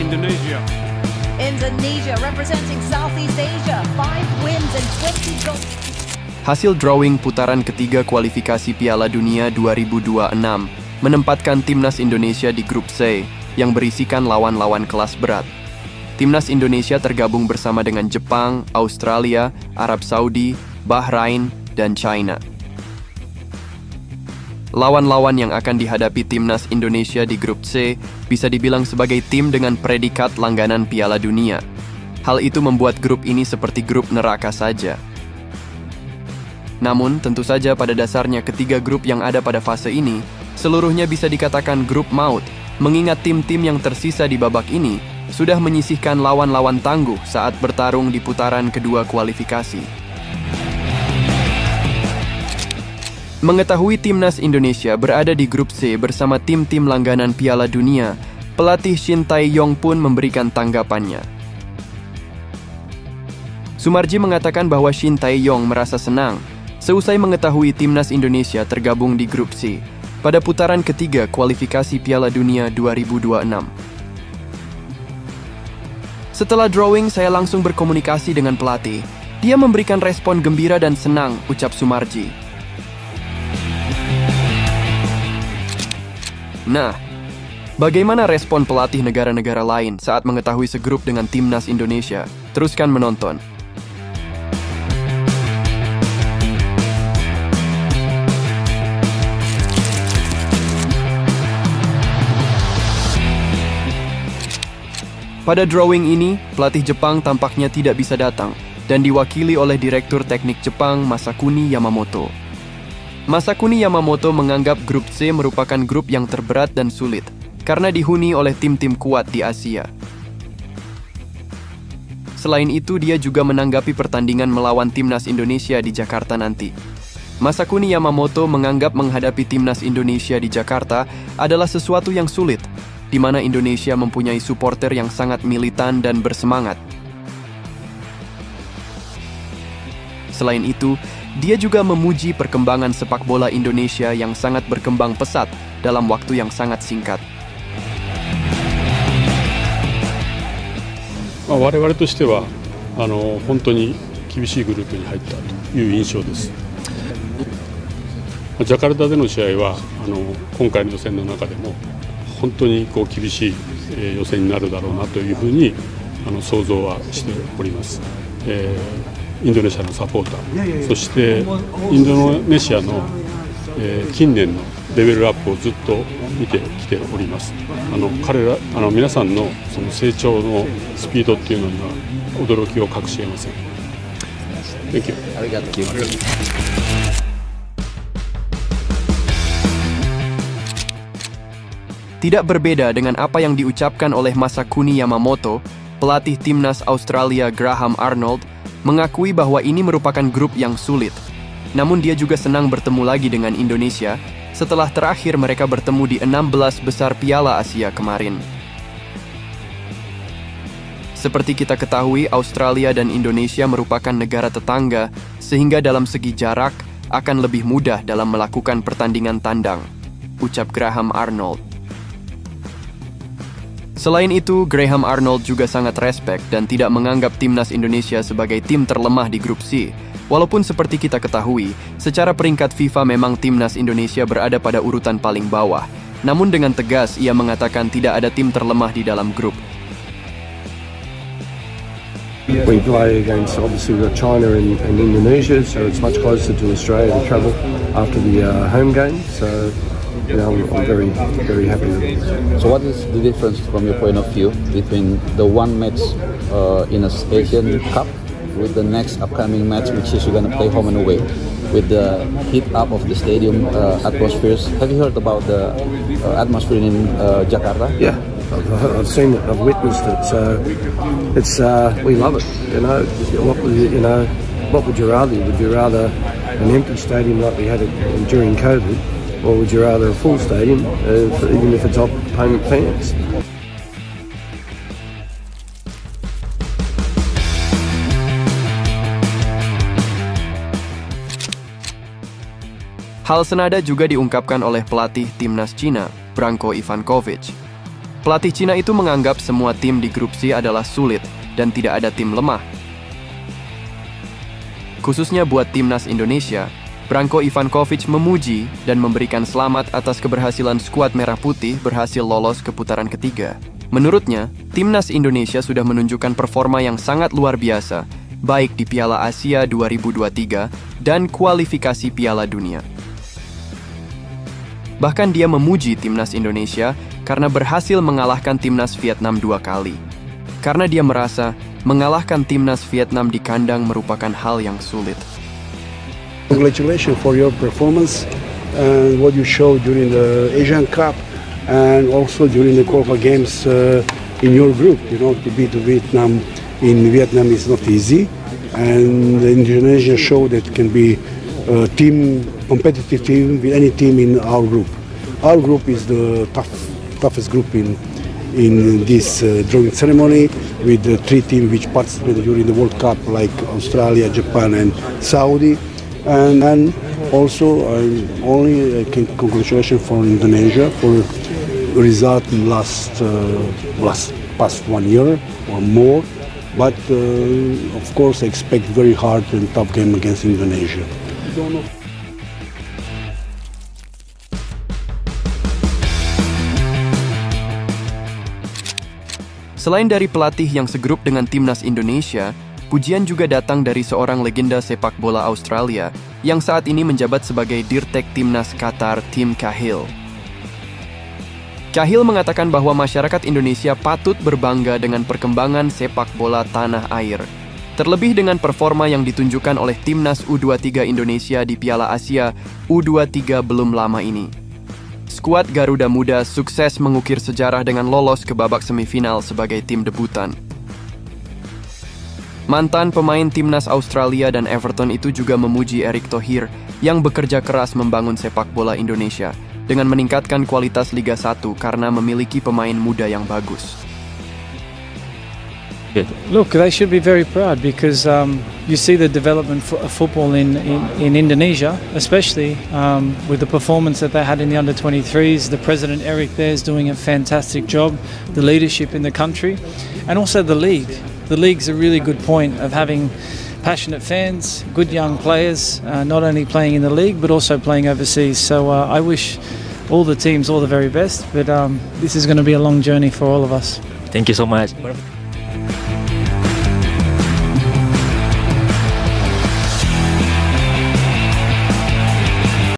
Indonesia. Indonesia representing Southeast Asia, 5 wins and 20 goals. Hasil drawing putaran ketiga kualifikasi Piala Dunia 2026 menempatkan timnas Indonesia di grup C yang berisikan lawan-lawan kelas berat. Timnas Indonesia tergabung bersama dengan Jepang, Australia, Arab Saudi, Bahrain, dan China. Lawan-lawan yang akan dihadapi timnas Indonesia di grup C bisa dibilang sebagai tim dengan predikat langganan Piala Dunia. Hal itu membuat grup ini seperti grup neraka saja. Namun, tentu saja pada dasarnya ketiga grup yang ada pada fase ini, seluruhnya bisa dikatakan grup maut, mengingat tim-tim yang tersisa di babak ini sudah menyisihkan lawan-lawan tangguh saat bertarung di putaran kedua kualifikasi. Mengetahui timnas Indonesia berada di grup C bersama tim-tim langganan Piala Dunia, pelatih Shin Tae-yong pun memberikan tanggapannya. Sumarji mengatakan bahwa Shin Tae-yong merasa senang seusai mengetahui timnas Indonesia tergabung di grup C pada putaran ketiga kualifikasi Piala Dunia 2026. Setelah drawing, saya langsung berkomunikasi dengan pelatih. Dia memberikan respon gembira dan senang, ucap Sumarji. Nah, bagaimana respon pelatih negara-negara lain saat mengetahui segrup dengan timnas Indonesia? Teruskan menonton. Pada drawing ini, pelatih Jepang tampaknya tidak bisa datang dan diwakili oleh Direktur Teknik Jepang Masakuni Yamamoto. Masakuni Yamamoto menganggap grup C merupakan grup yang terberat dan sulit karena dihuni oleh tim-tim kuat di Asia. Selain itu, dia juga menanggapi pertandingan melawan timnas Indonesia di Jakarta nanti. Masakuni Yamamoto menganggap menghadapi timnas Indonesia di Jakarta adalah sesuatu yang sulit, di mana Indonesia mempunyai supporter yang sangat militan dan bersemangat. Selain itu, dia juga memuji perkembangan sepak bola Indonesia yang sangat berkembang pesat dalam waktu yang sangat singkat. 我々としては本当に厳しいグループに入ったという印象です。ジャカルタでの試合は今回の予選の中でも本当に厳しい予選になるだろうなというふうに想像はしております。インドネシアのサポーター、そしてインドネシアの近年のレベルアップをずっと見てきております。彼ら皆さんのその成長のスピードっていうのには驚きを隠し得ません。Thank you. Tidak berbeda dengan apa yang diucapkan oleh Masakuni Yamamoto, pelatih timnas Australia Graham Arnold mengakui bahwa ini merupakan grup yang sulit. Namun dia juga senang bertemu lagi dengan Indonesia setelah terakhir mereka bertemu di 16 besar Piala Asia kemarin. Seperti kita ketahui, Australia dan Indonesia merupakan negara tetangga, sehingga dalam segi jarak akan lebih mudah dalam melakukan pertandingan tandang, ucap Graham Arnold. Selain itu, Graham Arnold juga sangat respek dan tidak menganggap timnas Indonesia sebagai tim terlemah di grup C. Walaupun seperti kita ketahui, secara peringkat FIFA memang timnas Indonesia berada pada urutan paling bawah. Namun dengan tegas, ia mengatakan tidak ada tim terlemah di dalam grup. We play against, obviously, we've got China and Indonesia, so it's much closer to Australia to travel after the home game. So, I'm very, very happy with it. So what is the difference from your point of view between the one match in a Asian Cup with the next upcoming match, which is you're going to play home and away, with the heat up of the stadium atmospheres? Have you heard about the atmosphere in Jakarta? Yeah, I've seen it, I've witnessed it, so it's we love it. What would you rather? Would you rather an empty stadium like we had it during COVID? Or would you rather a full stadium, even if it's opponent fans? Hal senada juga diungkapkan oleh pelatih timnas Cina, Branko Ivankovic. Pelatih Cina itu menganggap semua tim di grup C adalah sulit dan tidak ada tim lemah. Khususnya buat timnas Indonesia, Branko Ivankovic memuji dan memberikan selamat atas keberhasilan skuad Merah Putih berhasil lolos ke putaran ketiga. Menurutnya, timnas Indonesia sudah menunjukkan performa yang sangat luar biasa, baik di Piala Asia 2023 dan kualifikasi Piala Dunia. Bahkan dia memuji timnas Indonesia karena berhasil mengalahkan timnas Vietnam 2 kali. Karena dia merasa mengalahkan timnas Vietnam di kandang merupakan hal yang sulit. Congratulations for your performance and what you showed during the Asian Cup and also during the qualifier games in your group. You know, to beat Vietnam in Vietnam is not easy, and Indonesia showed that it can be a competitive team with any team in our group. Our group is the toughest group in this drawing ceremony, with the 3 teams which participated during the World Cup, like Australia, Japan and Saudi. And also I can congratulations for Indonesia for the result in past 1 year or more. But of course I expect very hard and tough game against Indonesia. Selain dari pelatih yang segrup dengan timnas Indonesia, pujian juga datang dari seorang legenda sepak bola Australia yang saat ini menjabat sebagai Dirtek Timnas Qatar, Tim Cahill. Cahill mengatakan bahwa masyarakat Indonesia patut berbangga dengan perkembangan sepak bola tanah air, terlebih dengan performa yang ditunjukkan oleh timnas U23 Indonesia di Piala Asia U23 belum lama ini. Skuad Garuda Muda sukses mengukir sejarah dengan lolos ke babak semifinal sebagai tim debutan. Mantan pemain timnas Australia dan Everton itu juga memuji Erick Thohir yang bekerja keras membangun sepak bola Indonesia dengan meningkatkan kualitas Liga 1 karena memiliki pemain muda yang bagus. Look, they should be very proud because you see the development of football in Indonesia, especially with the performance that they had in the under-23s. The president, Eric, there is doing a fantastic job, the leadership in the country, and also the league. The league's a really good point of having passionate fans, good young players, not only playing in the league but also playing overseas. So I wish all the teams all the very best, but this is going to be a long journey for all of us. Thank you so much.